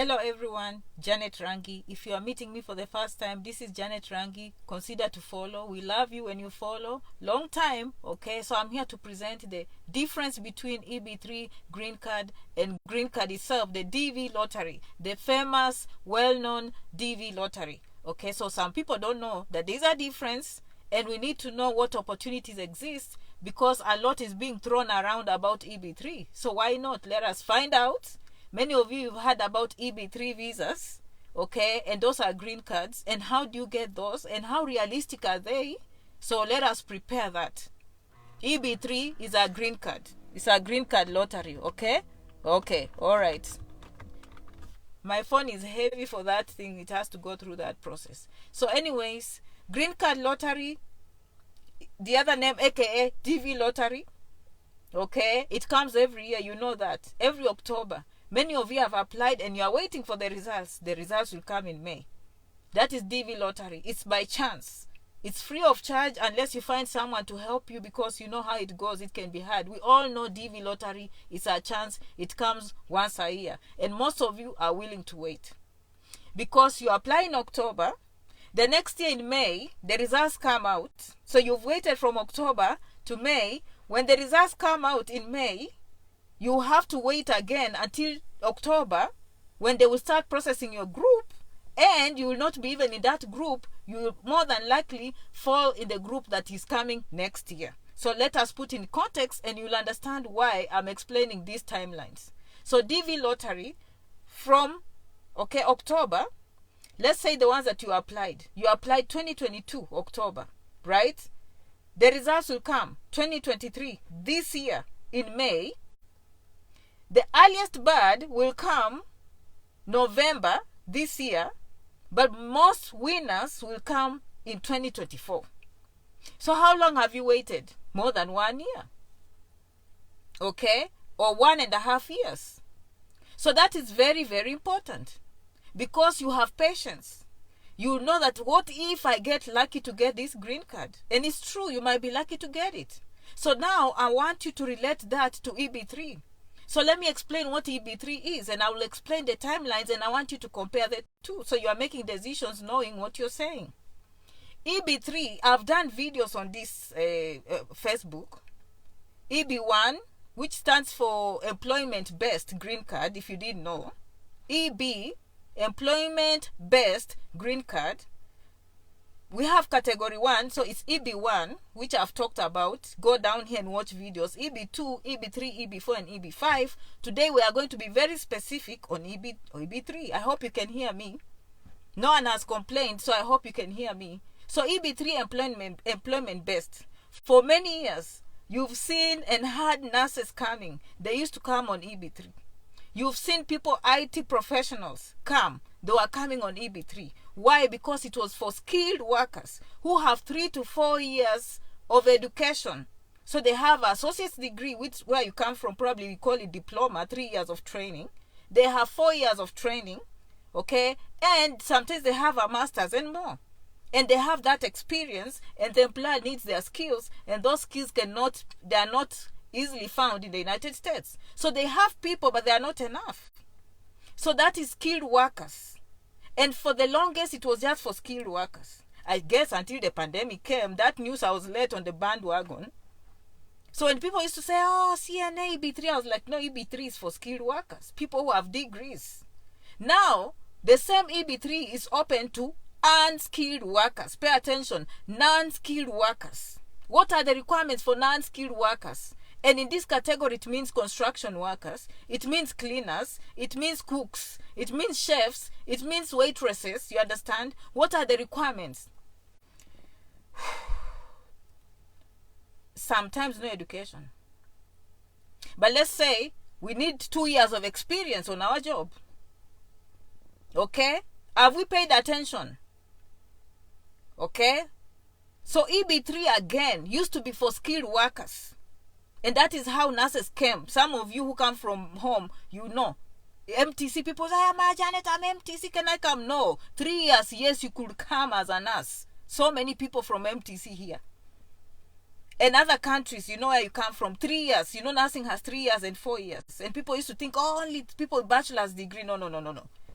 Hello everyone, Janet Rangi. If you are meeting me for the first time, this is Janet Rangi. Consider to follow. We love you when you follow. Long time, okay? So I'm here to present the difference between EB3 green card and green card itself, the DV lottery, the famous, well-known DV lottery. Okay, so some people don't know that there's a difference, and we need to know what opportunities exist because a lot is being thrown around about EB3. So why not? Let us find out. Many of you have heard about EB3 visas, okay, and those are green cards. And how do you get those? And how realistic are they? So let us prepare that. EB3 is a green card. It's a green card lottery, okay? Okay, all right. My phone is heavy for that thing. It has to go through that process. So anyways, green card lottery, the other name aka DV lottery, okay? It comes every year, you know that. Every October. Many of you have applied and you are waiting for the results. The results will come in May. That is DV lottery. It's by chance. It's free of charge unless you find someone to help you, because you know how it goes. It can be hard. We all know DV lottery is a chance. It comes once a year. And most of you are willing to wait. Because you apply in October, the next year in May, the results come out. So you've waited from October to May. When the results come out in May, you have to wait again until October, when they will start processing your group, and you will not be even in that group. You will more than likely fall in the group that is coming next year. So let us put in context and you'll understand why I'm explaining these timelines. So DV lottery from, okay, October, let's say the ones that you applied 2022 October, right? The results will come 2023 this year in May. The earliest bird will come November this year, but most winners will come in 2024. So how long have you waited? More than 1 year. Okay? Or 1.5 years. So that is very, very important, because you have patience. You know that what if I get lucky to get this green card? And it's true, you might be lucky to get it. So now I want you to relate that to EB3. So let me explain what EB3 is, and I will explain the timelines, and I want you to compare the two so you are making decisions knowing what you're saying. EB3, I've done videos on this Facebook. EB1, which stands for Employment Based Green Card, if you didn't know. EB, Employment Based Green Card. We have category 1, so it's EB1, which I've talked about. Go down here and watch videos. EB2, EB3, EB4, and EB5. Today we are going to be very specific on EB3. I hope you can hear me. No one has complained, so I hope you can hear me. So EB3, employment based. For many years, you've seen and heard nurses coming. They used to come on EB3. You've seen people, IT professionals, come. They were coming on EB3. Why? Because it was for skilled workers who have 3 to 4 years of education. So they have an associate's degree, where you come from, probably we call it diploma, 3 years of training. They have 4 years of training, okay? And sometimes they have a master's and more. And they have that experience, and the employer needs their skills, and those skills they are not easily found in the United States. So they have people, but they are not enough. So that is skilled workers. And for the longest, it was just for skilled workers. I guess until the pandemic came, that news, I was late on the bandwagon. So when people used to say, oh, CNA, EB3, I was like, no, EB3 is for skilled workers, people who have degrees. Now, the same EB3 is open to unskilled workers. Pay attention, non-skilled workers. What are the requirements for non-skilled workers? And in this category, it means construction workers, it means cleaners, it means cooks, it means chefs, it means waitresses. You understand? What are the requirements? Sometimes no education. But let's say we need 2 years of experience on our job. Okay? Have we paid attention? Okay? So EB3 again used to be for skilled workers. And that is how nurses came. Some of you who come from home, you know. MTC people say, I'm Janet, I'm MTC, can I come? No. 3 years, yes, you could come as a nurse. So many people from MTC here. In other countries, you know where you come from, 3 years. You know, nursing has 3 years and 4 years. And people used to think, oh, only people with bachelor's degree. No.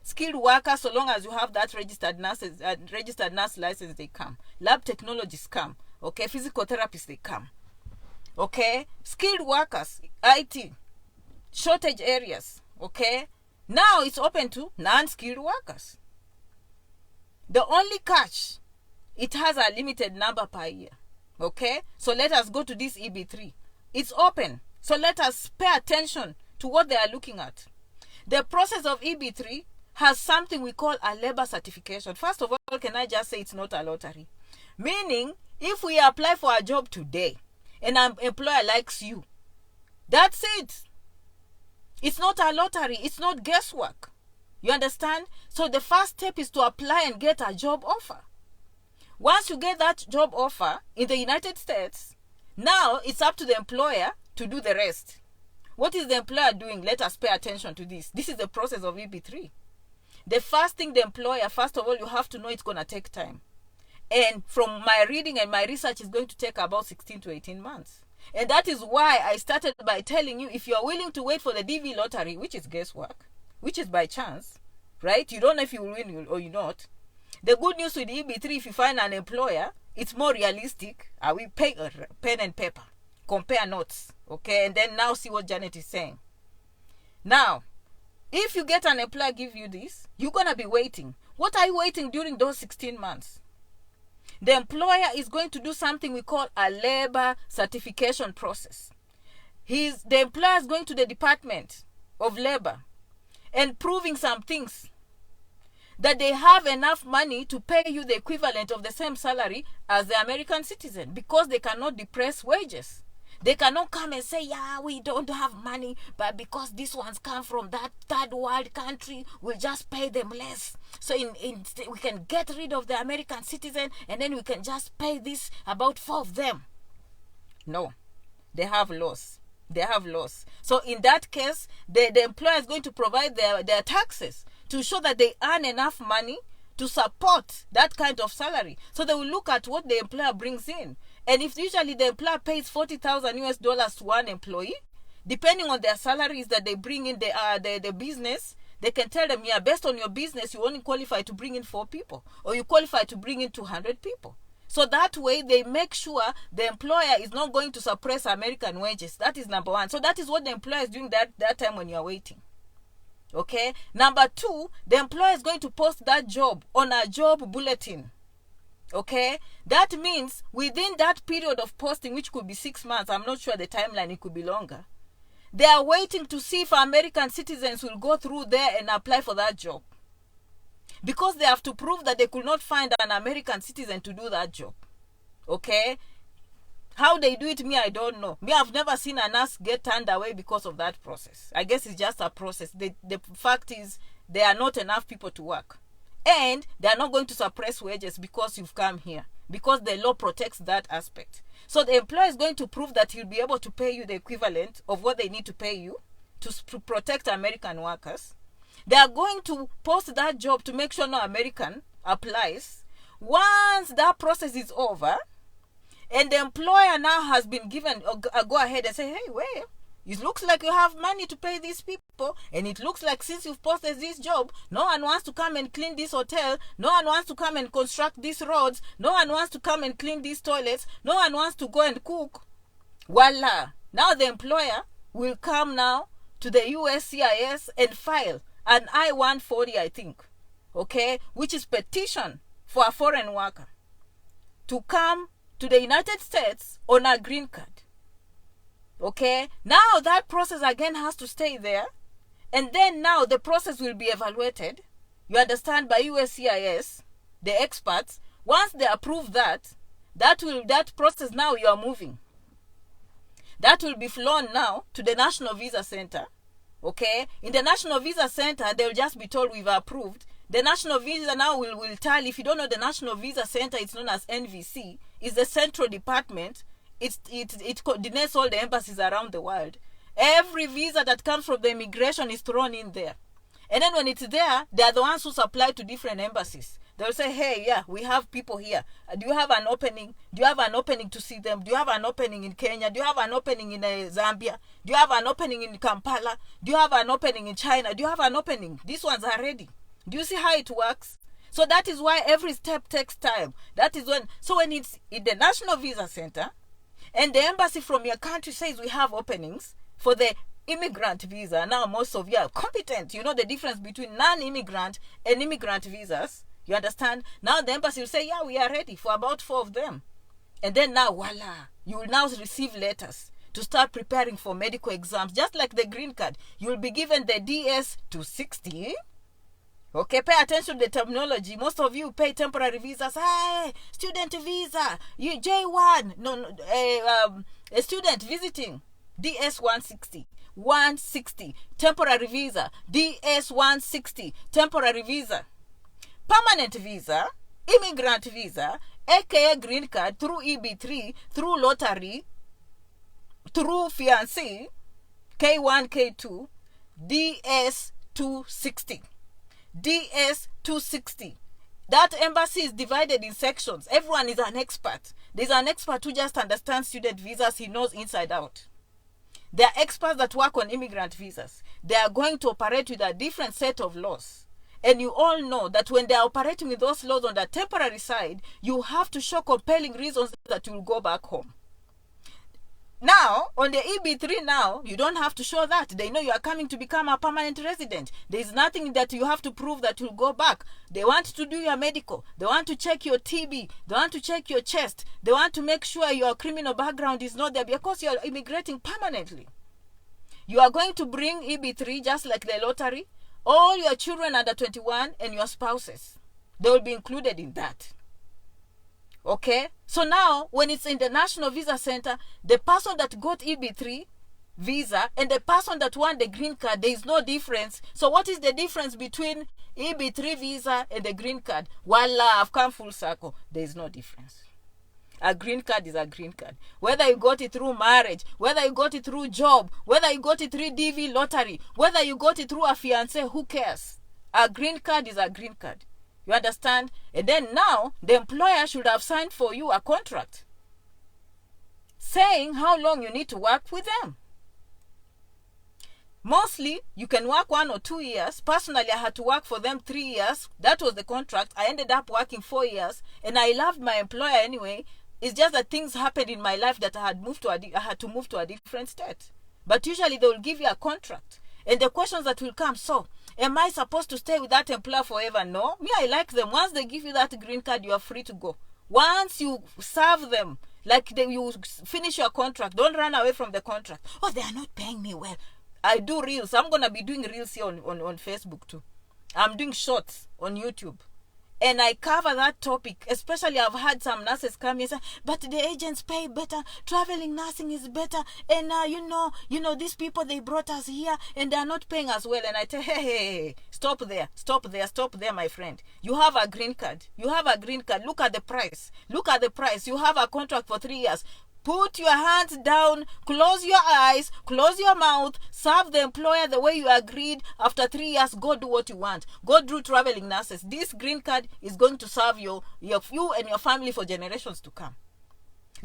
Skilled workers, so long as you have that registered nurse license, they come. Lab technologists come. Okay, physical therapists, they come. Okay, skilled workers, IT, shortage areas. Okay, now it's open to non-skilled workers. The only catch, it has a limited number per year. Okay, so let us go to this EB3. It's open, so let us pay attention to what they are looking at. The process of EB3 has something we call a labor certification. First of all, can I just say it's not a lottery? Meaning, if we apply for a job today and an employer likes you, that's it. It's not a lottery. It's not guesswork. You understand? So the first step is to apply and get a job offer. Once you get that job offer in the United States, now it's up to the employer to do the rest. What is the employer doing? Let us pay attention to this. This is the process of EB3. The first thing the employer, first of all, you have to know it's going to take time. And from my reading and my research, it's going to take about 16 to 18 months. And that is why I started by telling you, if you are willing to wait for the DV lottery, which is guesswork, which is by chance, right? You don't know if you will win or you not. The good news with EB3, if you find an employer, it's more realistic. I will pay a pen and paper, compare notes, okay? And then now see what Janet is saying. Now, if you get an employer give you this, you're going to be waiting. What are you waiting during those 16 months? The employer is going to do something we call a labor certification process. The employer is going to the Department of Labor and proving some things, that they have enough money to pay you the equivalent of the same salary as the American citizen, because they cannot depress wages. They cannot come and say, yeah, we don't have money, but because these ones come from that third world country, we'll just pay them less. So we can get rid of the American citizen, and then we can just pay this about 4 of them. No, they have loss. They have loss. So in that case, the employer is going to provide their taxes to show that they earn enough money to support that kind of salary. So they will look at what the employer brings in. And if usually the employer pays $40,000 to one employee, depending on their salaries that they bring in the business, they can tell them, yeah, based on your business, you only qualify to bring in 4 people, or you qualify to bring in 200 people. So that way, they make sure the employer is not going to suppress American wages. That is number one. So that is what the employer is doing that time when you are waiting. Okay. Number 2, the employer is going to post that job on a job bulletin. Okay, that means within that period of posting, which could be 6 months, I'm not sure the timeline, it could be longer, they are waiting to see if American citizens will go through there and apply for that job, because they have to prove that they could not find an American citizen to do that job. Okay, how they do it, I don't know. I've never seen a nurse get turned away because of that process. I guess it's just a process. The fact is, there are not enough people to work. And they are not going to suppress wages because you've come here, because the law protects that aspect. So the employer is going to prove that he'll be able to pay you the equivalent of what they need to pay you to protect American workers. They are going to post that job to make sure no American applies. Once that process is over, and the employer now has been given a go-ahead and say, hey, wait, it looks like you have money to pay these people, and it looks like since you've posted this job, no one wants to come and clean this hotel, no one wants to come and construct these roads, no one wants to come and clean these toilets, no one wants to go and cook. Voila! Now the employer will come now to the USCIS and file an I-140, I think, okay, which is petition for a foreign worker to come to the United States on a green card. Okay, now that process again has to stay there, and then now the process will be evaluated, you understand, by USCIS, the experts. Once they approve that process, now you are moving. That will be flown now to the National Visa Center. Okay, in the National Visa Center, they'll just be told we've approved. The National Visa now will tell, if you don't know the National Visa Center, it's known as NVC, it's the central department. It coordinates all the embassies around the world. Every visa that comes from the immigration is thrown in there. And then when it's there, they are the ones who supply to different embassies. They'll say, hey, yeah, we have people here. Do you have an opening? Do you have an opening to see them? Do you have an opening in Kenya? Do you have an opening in Zambia? Do you have an opening in Kampala? Do you have an opening in China? Do you have an opening? These ones are ready. Do you see how it works? So that is why every step takes time. That is when it's in the National Visa Center and the embassy from your country says we have openings for the immigrant visa. Now most of you are competent. You know the difference between non-immigrant and immigrant visas. You understand? Now the embassy will say, yeah, we are ready for about 4 of them. And then now, voila, you will now receive letters to start preparing for medical exams. Just like the green card, you will be given the DS-260. Okay, pay attention to the terminology. Most of you pay temporary visas. Hey, student visa, you J1, a student visiting, DS-160. 160, temporary visa, DS-160, temporary visa. Permanent visa, immigrant visa, aka green card, through EB3, through lottery, through fiancé, K1, K2, DS-260. DS-260. That embassy is divided in sections. Everyone is an expert. There's an expert who just understands student visas. He knows inside out. There are experts that work on immigrant visas. They are going to operate with a different set of laws. And you all know that when they are operating with those laws on the temporary side, you have to show compelling reasons that you will go back home. Now, on the EB3 now, you don't have to show that. They know you are coming to become a permanent resident. There is nothing that you have to prove that you'll go back. They want to do your medical. They want to check your TB. They want to check your chest. They want to make sure your criminal background is not there because you are immigrating permanently. You are going to bring EB3 just like the lottery. All your children under 21 and your spouses. They will be included in that. Okay, so now when it's in the National Visa Center, the person that got EB3 visa and the person that won the green card, there is no difference. So what is the difference between EB3 visa and the green card? Voila, I've come full circle. There is no difference. A green card is a green card. Whether you got it through marriage, whether you got it through job, whether you got it through DV lottery, whether you got it through a fiancé, who cares? A green card is a green card. You understand? And then now, the employer should have signed for you a contract saying how long you need to work with them. Mostly, you can work 1 or 2 years. Personally, I had to work for them 3 years. That was the contract. I ended up working 4 years. And I loved my employer anyway. It's just that things happened in my life that I had to move to a different state. But usually, they will give you a contract. And the questions that will come, so, am I supposed to stay with that employer forever? No. Me, I like them. Once they give you that green card, you are free to go. Once you serve them, you finish your contract, don't run away from the contract. Oh, they are not paying me well. I do reels. I'm going to be doing reels here on Facebook too. I'm doing shorts on YouTube. And I cover that topic. Especially I've had some nurses come and say, but the agents pay better. Traveling nursing is better. And you know, these people, they brought us here and they're not paying us well. And I tell, hey, stop there, my friend. You have a green card. Look at the price. You have a contract for 3 years. Put your hands down, close your eyes, close your mouth, serve the employer the way you agreed. After 3 years, go do what you want. Go do traveling nurses. This green card is going to serve you and your family for generations to come.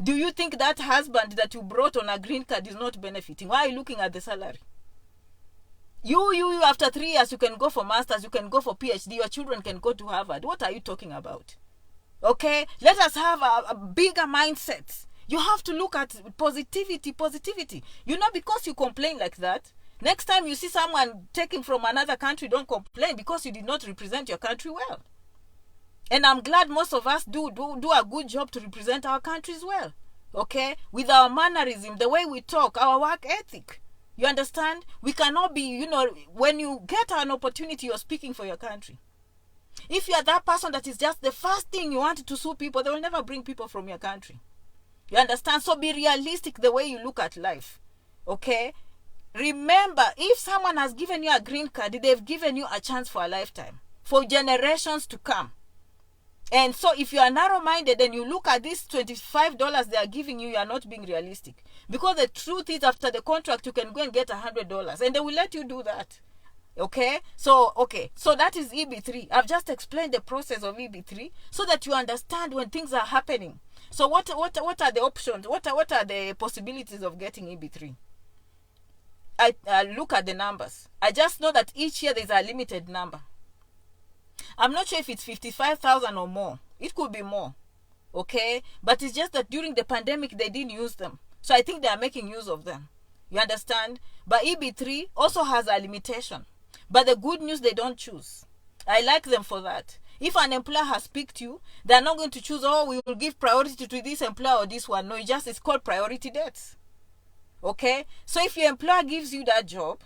Do you think that husband that you brought on a green card is not benefiting? Why are you looking at the salary? You after 3 years, you can go for masters, you can go for PhD, your children can go to Harvard. What are you talking about? Okay, let us have a bigger mindset. You have to look at positivity. You know, because you complain like that, next time you see someone taking from another country, don't complain because you did not represent your country well. And I'm glad most of us do a good job to represent our countries well. Okay? With our mannerism, the way we talk, our work ethic. You understand? We cannot be, when you get an opportunity, you're speaking for your country. If you are that person that is just the first thing you want to sue people, they will never bring people from your country. You understand? So be realistic the way you look at life. Okay? Remember, if someone has given you a green card, they've given you a chance for a lifetime. For generations to come. And so if you are narrow-minded and you look at this $25 they are giving you, you are not being realistic. Because the truth is, after the contract, you can go and get $100. And they will let you do that. Okay? So that is EB3. I've just explained the process of EB3 so that you understand when things are happening. So what are the options? What are the possibilities of getting EB3? I look at the numbers. I just know that each year there's a limited number. I'm not sure if it's 55,000 or more. It could be more. Okay, but it's just that during the pandemic they didn't use them, so I think they are making use of them. You understand? But EB3 also has a limitation, but the good news, they don't choose. I like them for that. If an employer has picked you, they're not going to choose, oh, we will give priority to this employer or this one. No, it's called priority dates. Okay, so if your employer gives you that job,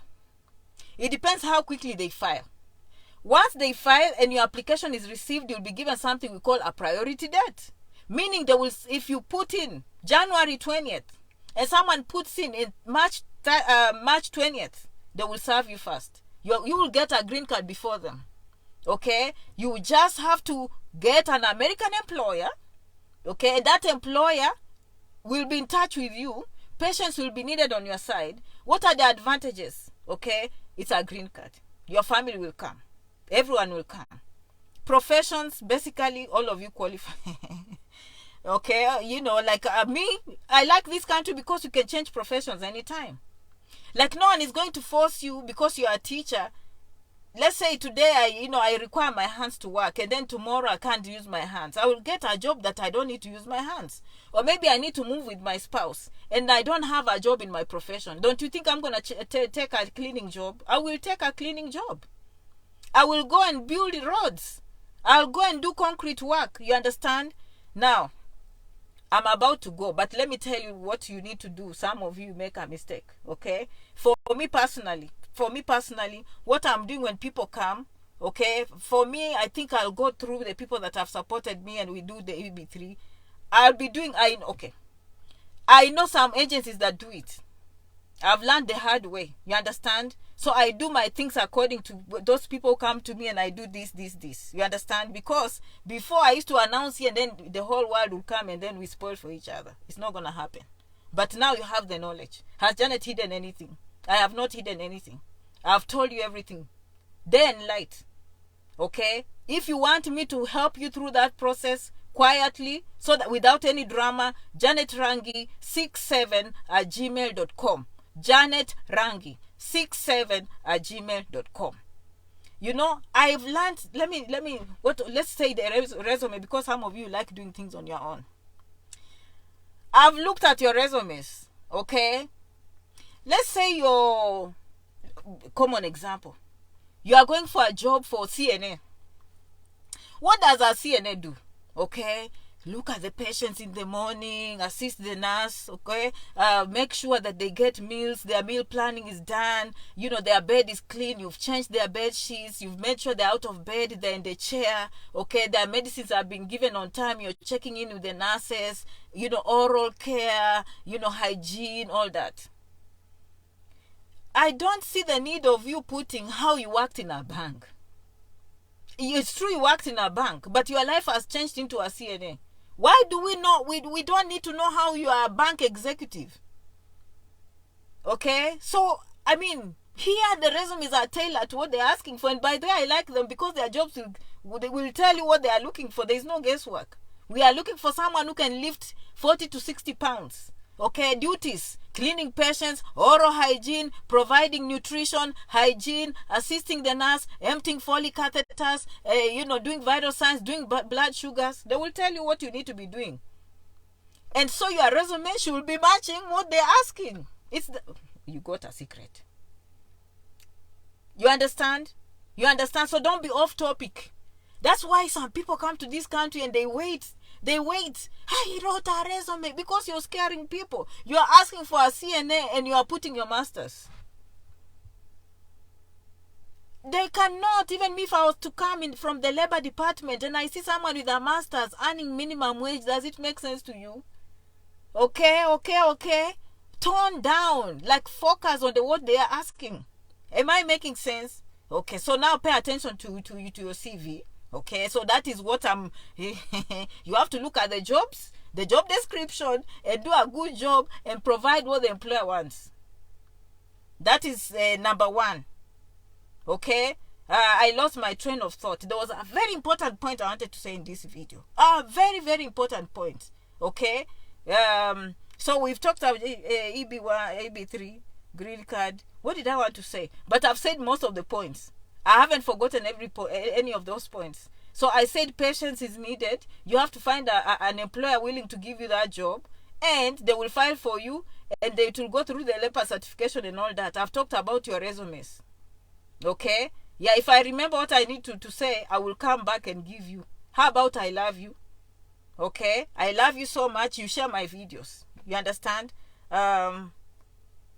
it depends how quickly they file. Once they file and your application is received, you'll be given something we call a priority date. Meaning they will, if you put in January 20th and someone puts in March 20th, they will serve you first. You will get a green card before them. Okay? You just have to get an American employer. Okay? And that employer will be in touch with you. Patience will be needed on your side. What are the advantages? Okay? It's a green card. Your family will come. Everyone will come. Professions, basically, all of you qualify. Okay, you know, like me, I like this country because you can change professions anytime. Like no one is going to force you because you are a teacher. Let's say today I require my hands to work, and then tomorrow I can't use my hands. I will get a job that I don't need to use my hands. Or maybe I need to move with my spouse and I don't have a job in my profession. Don't you think I'm going to take a cleaning job? I will take a cleaning job. I will go and build roads. I'll go and do concrete work. You understand? Now, I'm about to go, but let me tell you what you need to do. Some of you make a mistake, okay? For me personally, what I'm doing when people come, okay? For me, I think I'll go through the people that have supported me and we do the EB3. I know some agencies that do it. I've learned the hard way. You understand? So I do my things according to those people come to me and I do this. You understand? Because before I used to announce here and then the whole world will come and then we spoil for each other. It's not going to happen. But now you have the knowledge. Has Janet hidden anything? I have not hidden anything. I've told you everything. Day and light. Okay? If you want me to help you through that process quietly, so that without any drama, janetrangi67@gmail.com. Janet Rangi 67@gmail.com. You know, I've learned, let's say the resume, because some of you like doing things on your own. I've looked at your resumes, okay? Let's say your common example. You are going for a job for CNA. What does a CNA do? Okay? Look at the patients in the morning, assist the nurse, okay? Make sure that they get meals, their meal planning is done, you know, their bed is clean, you've changed their bed sheets, you've made sure they're out of bed, they're in the chair, okay? Their medicines have been given on time, you're checking in with the nurses, you know, oral care, you know, hygiene, all that. I don't see the need of you putting how you worked in a bank. It's true you worked in a bank, but your life has changed into a CNA. Why do we not? We don't need to know how you are a bank executive. Okay? So, I mean, here the resumes are tailored to what they're asking for. And by the way, I like them because their jobs will tell you what they are looking for. There is no guesswork. We are looking for someone who can lift 40 to 60 pounds. Okay, duties: cleaning patients, oral hygiene, providing nutrition, hygiene, assisting the nurse, emptying Foley catheters, doing vital signs, doing blood sugars. They will tell you what you need to be doing. And so your resume should be matching what they're asking. You got a secret. You understand? So don't be off topic. That's why some people come to this country and they wait. He wrote a resume because you're scaring people. You're asking for a CNA and you are putting your masters. They cannot. Even if I was to come in from the labor department and I see someone with a master's earning minimum wage, does it make sense to you? Okay. Tone down. Like, focus on what they are asking. Am I making sense? Okay, so now pay attention to your CV. Okay, so that is what you have to look at the jobs, the job description, and do a good job and provide what the employer wants. That is number one. Okay, I lost my train of thought. There was a very important point I wanted to say in this video. A very, very important point. Okay, so we've talked about EB1, EB3, green card. What did I want to say? But I've said most of the points. I haven't forgotten any of those points. So I said patience is needed. You have to find an employer willing to give you that job, and they will file for you, and they will go through the LEPA certification and all that. I've talked about your resumes. Okay? Yeah, if I remember what I need to say, I will come back and give you. How about I love you? Okay? I love you so much. You share my videos. You understand?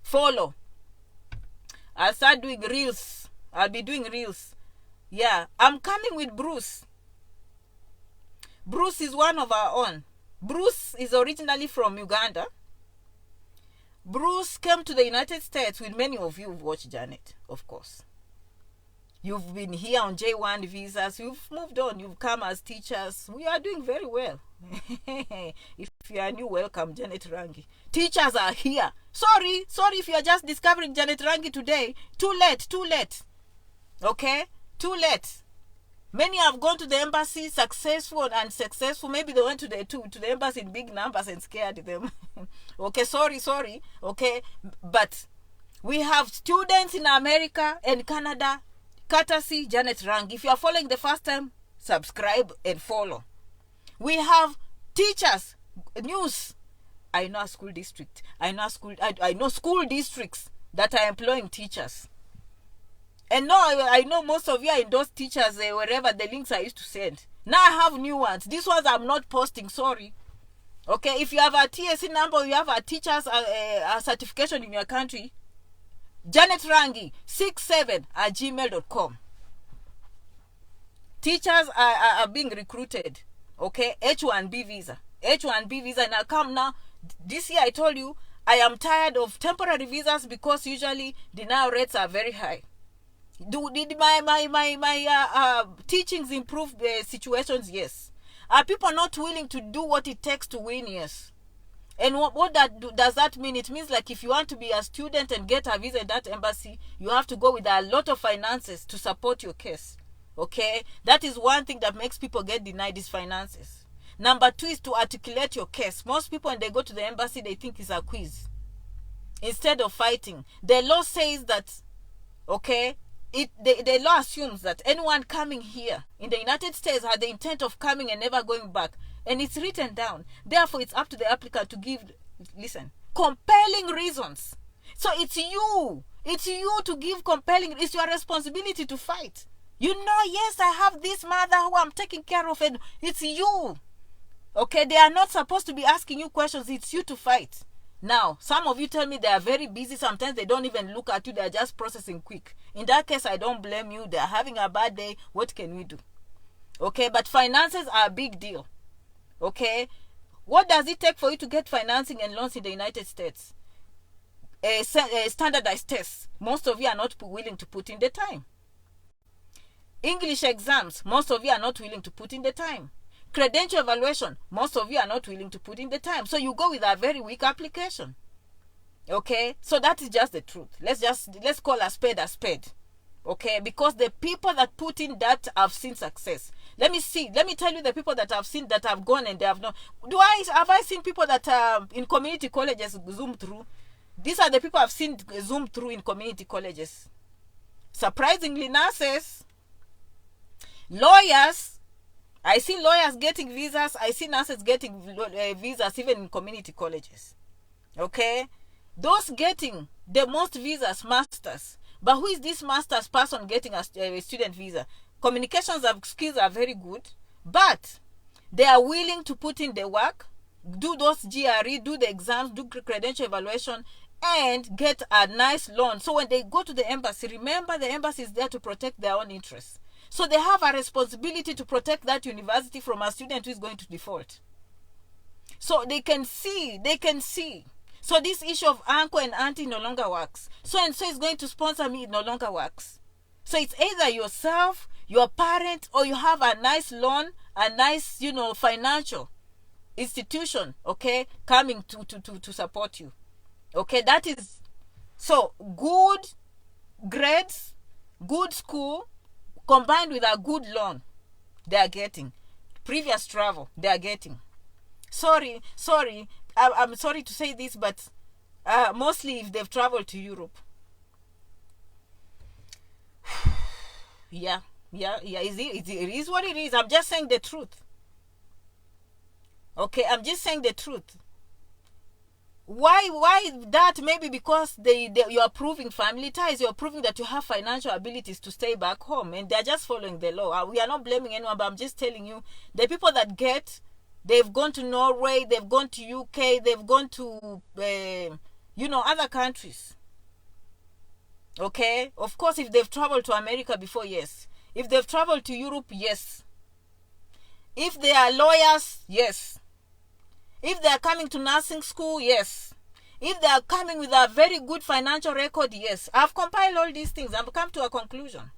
Follow. I'll start doing reels. I'll be doing reels. Yeah, I'm coming with Bruce. Bruce is one of our own. Bruce is originally from Uganda. Bruce came to the United States with many of you who've watched Janet, of course. You've been here on J1 visas. You've moved on. You've come as teachers. We are doing very well. If you are new, welcome, Janet Rangi. Teachers are here. Sorry if you are just discovering Janet Rangi today. Too late. Okay? Too late. Many have gone to the embassy, successful and unsuccessful. Maybe they went to the embassy in big numbers and scared them. Okay, sorry. Okay, but we have students in America and Canada, courtesy Janet Rangi. If you are following the first time, subscribe and follow. We have teachers, news. I know a school district. I know school districts that are employing teachers. And no, I know most of you are in those teachers wherever the links I used to send. Now I have new ones. These ones I'm not posting, sorry. Okay, if you have a TSC number, you have a teacher's a certification in your country, Janet Rangi 67@gmail.com. Teachers are being recruited. Okay, H1B visa. Now come now. This year I told you I am tired of temporary visas because usually denial rates are very high. Did my teachings improve the situations? Yes. Are people not willing to do what it takes to win? Yes. And what does that mean? It means like if you want to be a student and get a visa in that embassy, you have to go with a lot of finances to support your case. Okay? That is one thing that makes people get denied is finances. Number 2 is to articulate your case. Most people, when they go to the embassy, they think it's a quiz. Instead of fighting. The law says that, okay, the law assumes that anyone coming here in the United States had the intent of coming and never going back. And it's written down. Therefore, it's up to the applicant to give, compelling reasons. So it's you. It's you to give compelling. It's your responsibility to fight. You know, yes, I have this mother who I'm taking care of, and it's you. Okay, they are not supposed to be asking you questions. It's you to fight. Now, some of you tell me they are very busy. Sometimes they don't even look at you. They are just processing quick. In that case, I don't blame you. They are having a bad day. What can we do? Okay, but finances are a big deal. Okay, what does it take for you to get financing and loans in the United States? A standardized test. Most of you are not willing to put in the time. English exams. Most of you are not willing to put in the time. Credential evaluation. Most of you are not willing to put in the time. So you go with a very weak application. Okay, so that is just the truth. Let's call a spade a spade. Okay, because the people that put in that have seen success. Let me tell you the people that I've seen that have gone and they have not. Have I seen people that in community colleges zoom through? These are the people I've seen zoom through in community colleges. Surprisingly, nurses, lawyers. I see lawyers getting visas. I see nurses getting visas even in community colleges. Okay, those getting the most visas, masters. But who is this master's person getting a student visa? Communications skills are very good, but they are willing to put in the work, do those GRE, do the exams, do credential evaluation, and get a nice loan. So when they go to the embassy, remember the embassy is there to protect their own interests. So they have a responsibility to protect that university from a student who is going to default. So they can see. So this issue of uncle and auntie no longer works. So and so is going to sponsor me, it no longer works. So it's either yourself, your parent, or you have a nice loan, a nice, financial institution, okay, coming to support you. Okay, that is, so good grades, good school, combined with a good loan, they are getting. Previous travel, they are getting. Sorry, I'm sorry to say this, but mostly if they've traveled to Europe. Yeah, it is what it is. I'm just saying the truth. Okay, I'm just saying the truth. Why that? Maybe because you are proving family ties, you're proving that you have financial abilities to stay back home, and they're just following the law. We are not blaming anyone, but I'm just telling you, the people that they've gone to Norway, they've gone to UK, they've gone to other countries. Okay, of course, if they've traveled to America before, yes. If they've traveled to Europe, yes. If they are lawyers, yes. If they are coming to nursing school, yes. If they are coming with a very good financial record, yes. I've compiled all these things. I've come to a conclusion.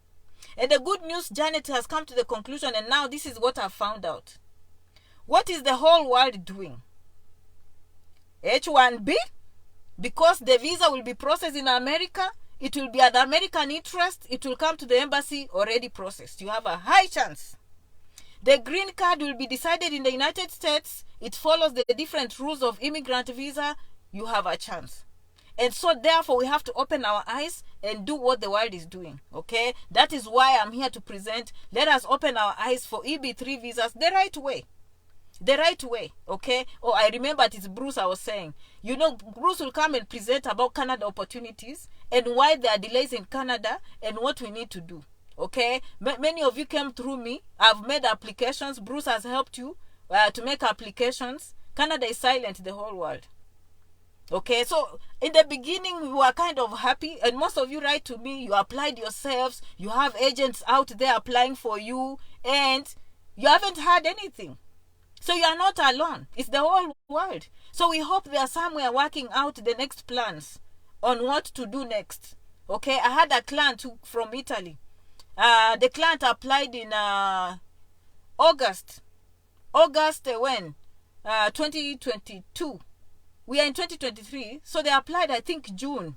And the good news, Janet has come to the conclusion, and now this is what I've found out. What is the whole world doing? H1B, because the visa will be processed in America, it will be at the American interest, it will come to the embassy already processed. You have a high chance. The green card will be decided in the United States. It follows the different rules of immigrant visa. You have a chance. And so therefore we have to open our eyes and do what the world is doing. Okay, that is why I'm here to present. Let us open our eyes for EB3 visas the right way. The right way. Okay. Oh, I remember it's Bruce I was saying. Bruce will come and present about Canada opportunities and why there are delays in Canada and what we need to do. Okay, many of you came through me. I've made applications. Bruce has helped you to make applications. Canada is silent the whole world. Okay, so in the beginning we were kind of happy, and most of you write to me, you applied yourselves, you have agents out there applying for you, and you haven't had anything. So you are not alone. It's the whole world. So we hope they are somewhere working out the next plans on what to do next. Okay, I had a client from Italy. The client applied in August when 2022. We are in 2023, so they applied I think June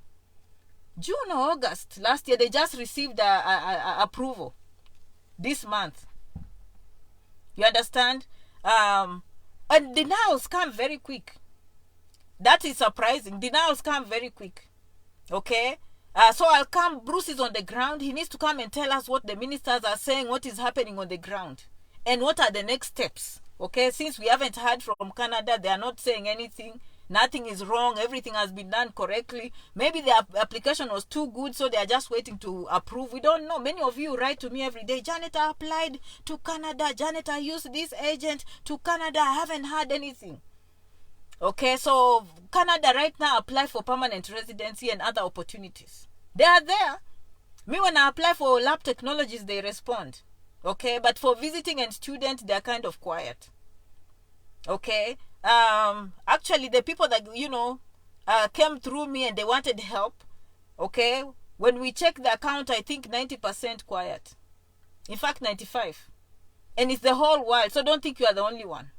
or August last year. They just received approval this month. You understand? And denials come very quick. That is surprising. Denials come very quick. Okay, so I'll come. Bruce is on the ground. He needs to come and tell us what the ministers are saying, what is happening on the ground, and what are the next steps. Okay, since we haven't heard from Canada, they are not saying anything. Nothing is wrong. Everything has been done correctly. Maybe the application was too good, so they are just waiting to approve. We don't know. Many of you write to me every day. Janet, I applied to Canada. Janet, I used this agent to Canada. I haven't heard anything. Okay, so Canada right now apply for permanent residency and other opportunities. They are there. Me, when I apply for lab technologies, they respond. Okay, but for visiting and student, they're kind of quiet. Okay, actually the people that came through me and they wanted help. Okay, when we check the account, I think 90% quiet. In fact, 95. And it's the whole world, so don't think you are the only one.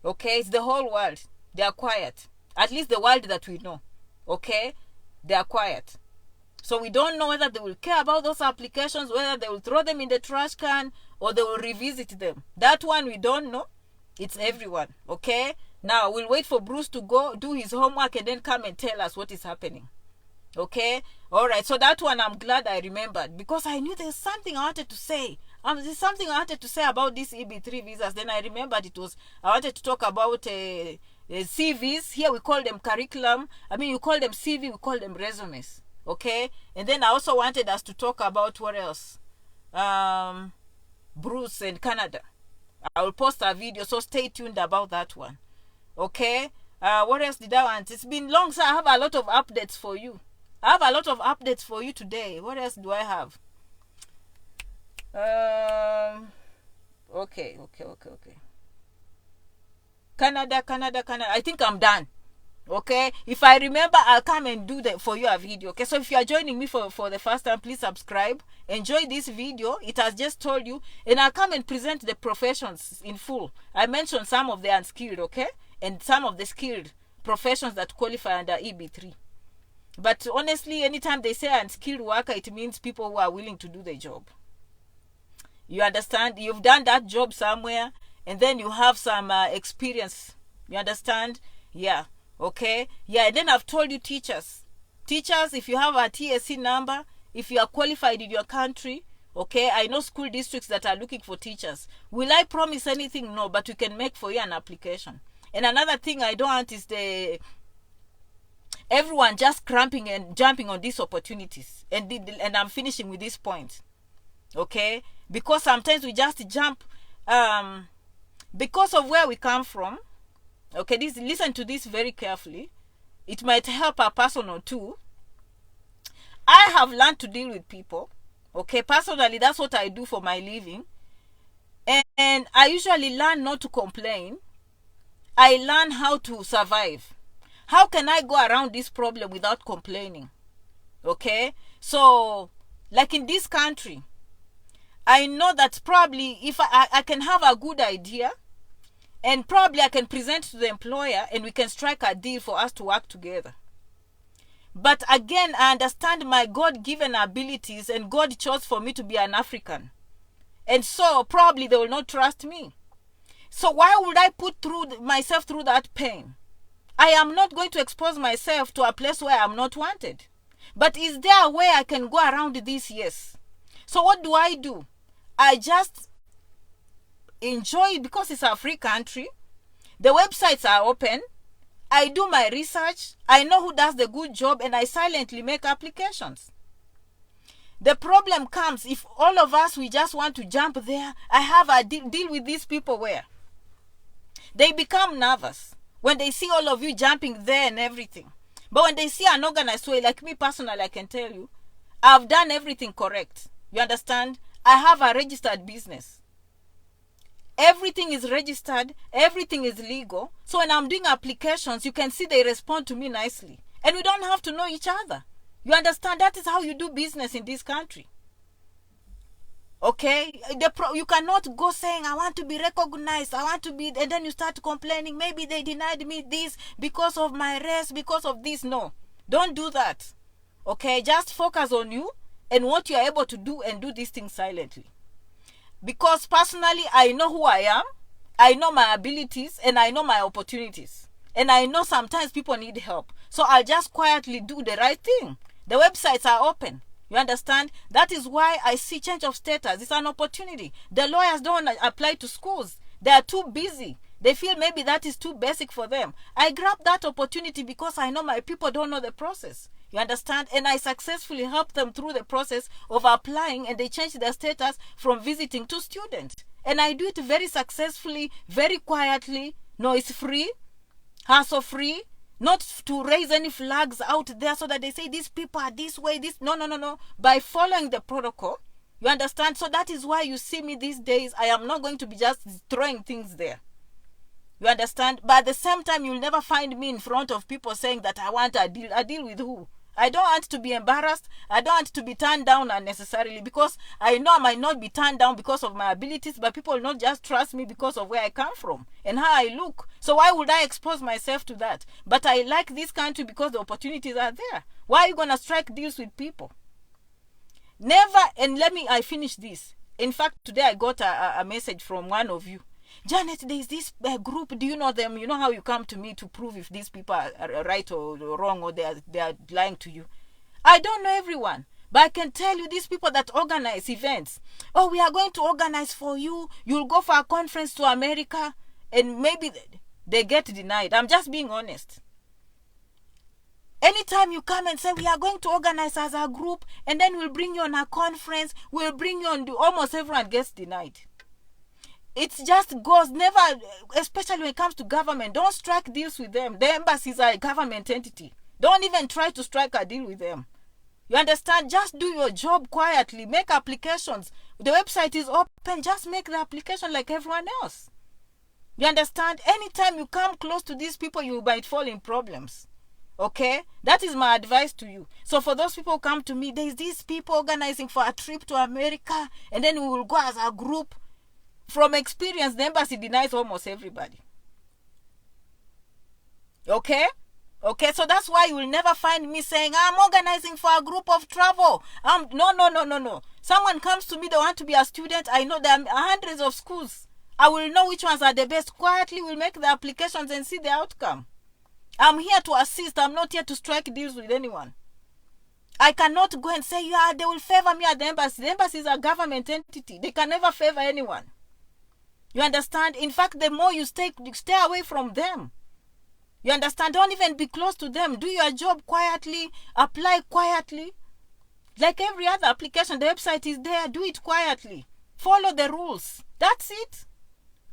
Okay, it's the whole world. They are quiet. At least the world that we know. Okay, they are quiet. So we don't know whether they will care about those applications, whether they will throw them in the trash can or they will revisit them. That one we don't know. It's everyone. Okay, now we'll wait for Bruce to go do his homework and then come and tell us what is happening. Okay, all right. So that one I'm glad I remembered, because I knew there's something I wanted to say. There's something I wanted to say about these EB3 visas. Then I remembered I wanted to talk about CVs. Here we call them curriculum. I mean, you call them CV, we call them resumes. Okay, and then I also wanted us to talk about what else? Bruce and Canada. I will post a video, so stay tuned about that one. Okay, what else did I want? It's been long, so I have a lot of updates for you. I have a lot of updates for you today. What else do I have? Okay. Canada. I think I'm done. Okay, if I remember, I'll come and do that for you a video. Okay, so if you are joining me for the first time, please subscribe. Enjoy this video. It has just told you, and I'll come and present the professions in full. I mentioned some of the unskilled, okay, and some of the skilled professions that qualify under EB3. But honestly, anytime they say unskilled worker, it means people who are willing to do the job. You understand? You've done that job somewhere, and then you have some experience. You understand? Yeah. Okay. Yeah. And then I've told you teachers, if you have a TSC number, if you are qualified in your country, Okay, I know school districts that are looking for teachers. Will I promise anything? No, but we can make for you an application. And another thing I don't want is everyone just cramping and jumping on these opportunities. And I'm finishing with this point. Okay, because sometimes we just jump because of where we come from. Okay, listen to this very carefully. It might help a person or two. I have learned to deal with people. Okay, personally, that's what I do for my living. And I usually learn not to complain. I learn how to survive. How can I go around this problem without complaining? Okay, so like in this country, I know that probably if I can have a good idea, and probably I can present to the employer and we can strike a deal for us to work together. But again, I understand my God-given abilities, and God chose for me to be an African. And so probably they will not trust me. So why would I put myself through that pain? I am not going to expose myself to a place where I'm not wanted. But is there a way I can go around this? Yes. So what do? I just enjoy it because it's a free country. The websites are open. I do my research. I know who does the good job, and I silently make applications. The problem comes if all of us, we just want to jump there. I have a deal with these people where they become nervous when they see all of you jumping there and everything. But when they see an organized way, like me personally, I can tell you, I've done everything correct. You understand? I have a registered business. Everything is registered. Everything is legal. So when I'm doing applications, you can see they respond to me nicely. And we don't have to know each other. You understand? That is how you do business in this country. Okay? You cannot go saying, I want to be recognized. I want to be... And then you start complaining. Maybe they denied me this because of my race, because of this. No. Don't do that. Okay? Just focus on you and what you are able to do, and do these things silently. Because personally, I know who I am, I know my abilities, and I know my opportunities. And I know sometimes people need help. So I'll just quietly do the right thing. The websites are open. You understand? That is why I see change of status. It's an opportunity. The lawyers don't apply to schools. They are too busy. They feel maybe that is too basic for them. I grab that opportunity because I know my people don't know the process. You understand? And I successfully help them through the process of applying, and they change their status from visiting to student. And I do it very successfully, very quietly. No, it's free, hassle free, not to raise any flags out there so that they say these people are this way, this. No. By following the protocol, you understand? So that is why you see me these days. I am not going to be just throwing things there. You understand? But at the same time, you'll never find me in front of people saying that I want a deal. A deal with who? I don't want to be embarrassed. I don't want to be turned down unnecessarily, because I know I might not be turned down because of my abilities, but people will not just trust me because of where I come from and how I look. So why would I expose myself to that? But I like this country because the opportunities are there. Why are you going to strike deals with people? Never. And I finish this. In fact, today I got a message from one of you. Janet, there is this group. Do you know them? You know how you come to me to prove if these people are right or wrong, or they are lying to you. I don't know everyone, but I can tell you these people that organize events. Oh, we are going to organize for you. You'll go for a conference to America, and maybe they get denied. I'm just being honest. Anytime you come and say, we are going to organize as a group, and then we'll bring you on a conference, we'll bring you on, almost everyone gets denied. It just goes, never, especially when it comes to government. Don't strike deals with them. The embassies are a government entity. Don't even try to strike a deal with them. You understand? Just do your job quietly. Make applications. The website is open. Just make the application like everyone else. You understand? Anytime you come close to these people, you might fall in problems. Okay? That is my advice to you. So for those people who come to me, there's these people organizing for a trip to America, and then we will go as a group. From experience, the embassy denies almost everybody. Okay? Okay, so that's why you will never find me saying, I'm organizing for a group of travel. No. Someone comes to me, they want to be a student. I know there are hundreds of schools. I will know which ones are the best. Quietly, we'll make the applications and see the outcome. I'm here to assist. I'm not here to strike deals with anyone. I cannot go and say, yeah, they will favor me at the embassy. The embassy is a government entity. They can never favor anyone. You understand? In fact, the more you stay away from them. You understand? Don't even be close to them. Do your job quietly. Apply quietly. Like every other application, the website is there. Do it quietly. Follow the rules. That's it.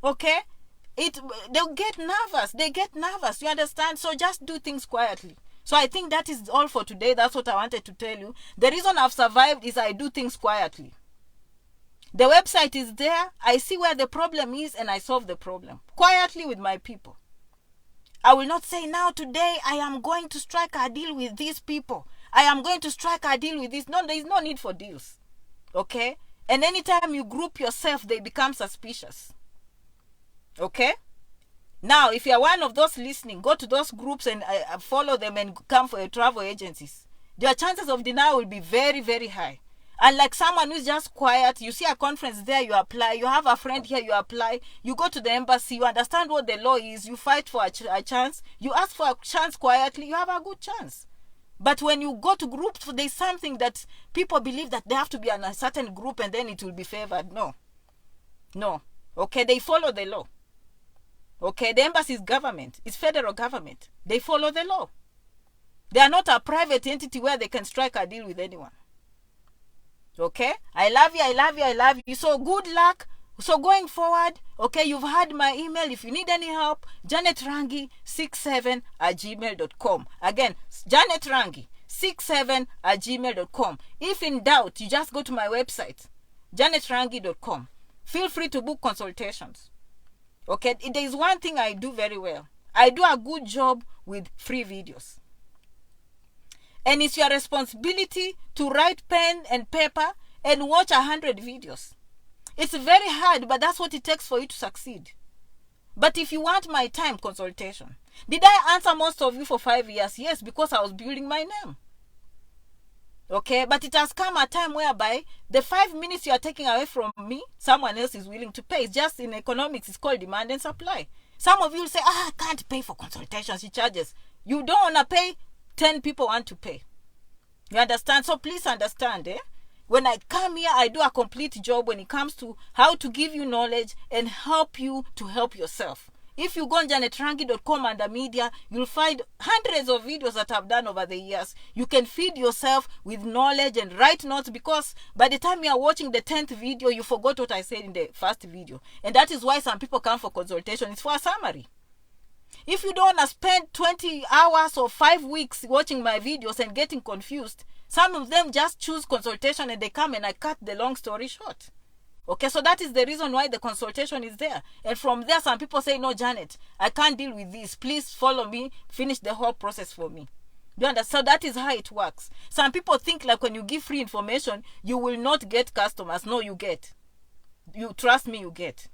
Okay? They'll get nervous. They get nervous. You understand? So just do things quietly. So I think that is all for today. That's what I wanted to tell you. The reason I've survived is I do things quietly. The website is there. I see where the problem is and I solve the problem. Quietly with my people. I will not say now today I am going to strike a deal with these people. I am going to strike a deal with this. No, there is no need for deals. Okay? And anytime you group yourself, they become suspicious. Okay? Now, if you are one of those listening, go to those groups and follow them and come for your travel agencies. Their chances of denial will be very, very high. And like someone who's just quiet, you see a conference there, you apply. You have a friend here, you apply. You go to the embassy, you understand what the law is. You fight for a chance. You ask for a chance quietly, you have a good chance. But when you go to groups, there's something that people believe that they have to be in a certain group and then it will be favored. No. No. Okay, they follow the law. Okay, the embassy is government. It's federal government. They follow the law. They are not a private entity where they can strike a deal with anyone. Okay? I love you, I love you, I love you. So good luck. So going forward, okay, you've had my email. If you need any help, janetrangi67@gmail.com. Again, janetrangi67@gmail.com. If in doubt, you just go to my website, janetrangi.com. Feel free to book consultations. Okay, there is one thing I do very well. I do a good job with free videos. And it's your responsibility to write pen and paper and watch 100 videos. It's very hard, but that's what it takes for you to succeed. But if you want my time, consultation. Did I answer most of you for 5 years? Yes, because I was building my name. Okay, but it has come a time whereby the 5 minutes you are taking away from me, someone else is willing to pay. It's just in economics, it's called demand and supply. Some of you will say, I can't pay for consultations, she charges. You don't want to pay, 10 people want to pay. You understand? So please understand, when I come here, I do a complete job when it comes to how to give you knowledge and help you to help yourself. If you go on janetrangi.com under media, you'll find hundreds of videos that I've done over the years. You can feed yourself with knowledge and write notes, because by the time you are watching the 10th video, you forgot what I said in the first video. And that is why some people come for consultation. It's for a summary. If you don't want to spend 20 hours or 5 weeks watching my videos and getting confused, some of them just choose consultation and they come and I cut the long story short. Okay, so that is the reason why the consultation is there. And from there, some people say, no, Janet, I can't deal with this. Please follow me, finish the whole process for me. You understand? So that is how it works. Some people think like when you give free information, you will not get customers. No, you get. You trust me, you get.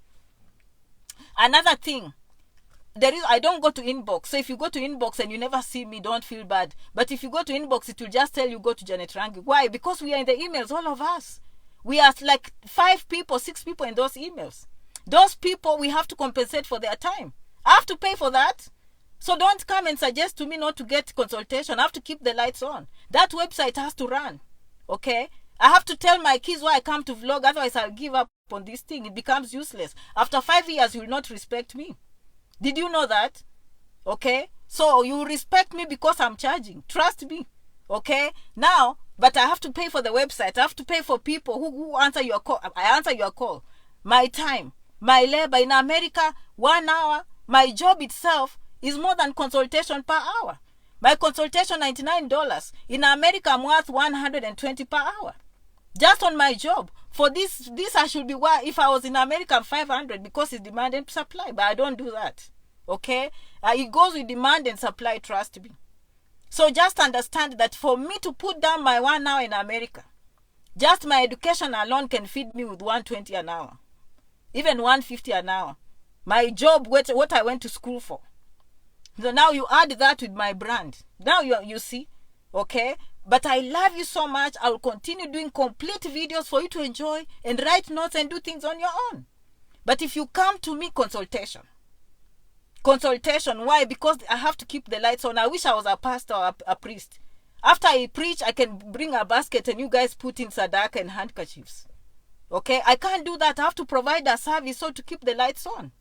Another thing, I don't go to inbox. So if you go to inbox and you never see me, don't feel bad. But if you go to inbox, it will just tell you go to Janet Rangi. Why? Because we are in the emails, all of us. We are like 5 people, 6 people in those emails. Those people, we have to compensate for their time. I have to pay for that. So don't come and suggest to me not to get consultation. I have to keep the lights on. That website has to run. Okay? I have to tell my kids why I come to vlog. Otherwise, I'll give up on this thing. It becomes useless. After 5 years, you will not respect me. Did you know that? Okay? So you respect me because I'm charging. Trust me. Okay? Now, but I have to pay for the website. I have to pay for people who answer your call. I answer your call. My time, my labor. In America, 1 hour, my job itself is more than consultation per hour. My consultation, $99. In America, I'm worth $120 per hour. Just on my job. For this I should be worth, if I was in America, I'm $500 because it's demand and supply. But I don't do that. Okay? It goes with demand and supply, trust me. So just understand that for me to put down my 1 hour in America, just my education alone can feed me with $120 an hour. Even $150 an hour. My job, what I went to school for. So now you add that with my brand. Now you see, okay? But I love you so much. I will continue doing complete videos for you to enjoy and write notes and do things on your own. But if you come to me, consultation. Consultation, why? Because I have to keep the lights on. I wish I was a pastor or a priest. After I preach, I can bring a basket and you guys put in sadaka and handkerchiefs. Okay, I can't do that. I have to provide a service so to keep the lights on.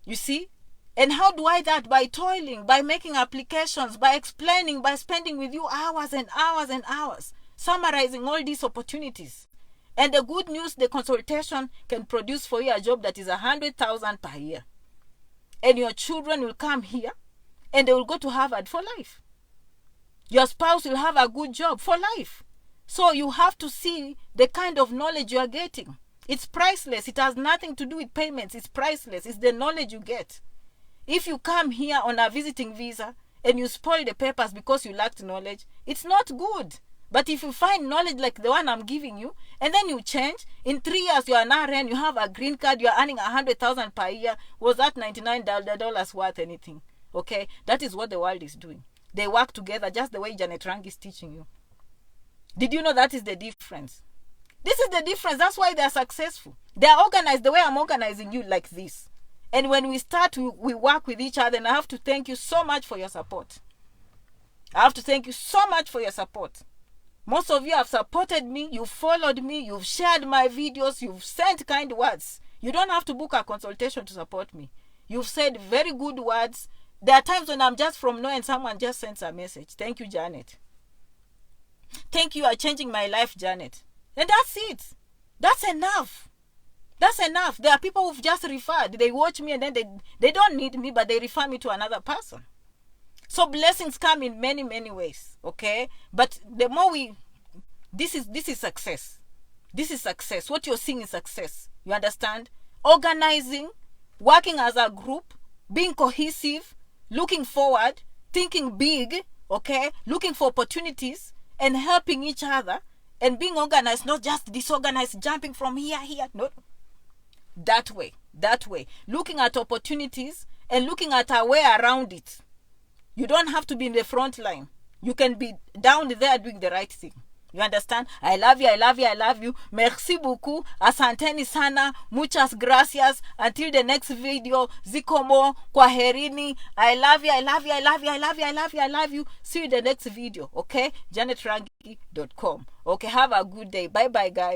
You see? And how do I that? By toiling, by making applications, by explaining, by spending with you hours and hours and hours, summarizing all these opportunities. And the good news, the consultation can produce for you a job that is 100,000 per year. And your children will come here and they will go to Harvard for life. Your spouse will have a good job for life. So you have to see the kind of knowledge you are getting. It's priceless. It has nothing to do with payments. It's priceless. It's the knowledge you get. If you come here on a visiting visa and you spoil the papers because you lacked knowledge, it's not good. But if you find knowledge like the one I'm giving you, and then you change, in 3 years you are an RN, you have a green card, you are earning 100,000 per year, was that $99 worth anything? Okay, that is what the world is doing. They work together just the way Janet Rangi is teaching you. Did you know that is the difference? This is the difference. That's why they are successful. They are organized the way I'm organizing you, like this. And when we start, we work with each other, and I have to thank you so much for your support. I have to thank you so much for your support. Most of you have supported me, you've followed me, you've shared my videos, you've sent kind words. You don't have to book a consultation to support me. You've said very good words. There are times when I'm just from nowhere and someone just sends a message. Thank you, Janet. Thank you, you are changing my life, Janet. And that's it. That's enough. That's enough. There are people who've just referred. They watch me and then they don't need me, but they refer me to another person. So blessings come in many, many ways, okay? But the more this is success. This is success. What you're seeing is success. You understand? Organizing, working as a group, being cohesive, looking forward, thinking big, okay? Looking for opportunities and helping each other and being organized, not just disorganized, jumping from here. No. That way. Looking at opportunities and looking at our way around it. You don't have to be in the front line. You can be down there doing the right thing. You understand? I love you. Merci beaucoup. Asanteni sana. Muchas gracias. Until the next video. Zikomo. Kwaherini. I love you. See you in the next video. Okay? janetrangi.com. Okay, have a good day. Bye-bye, guys.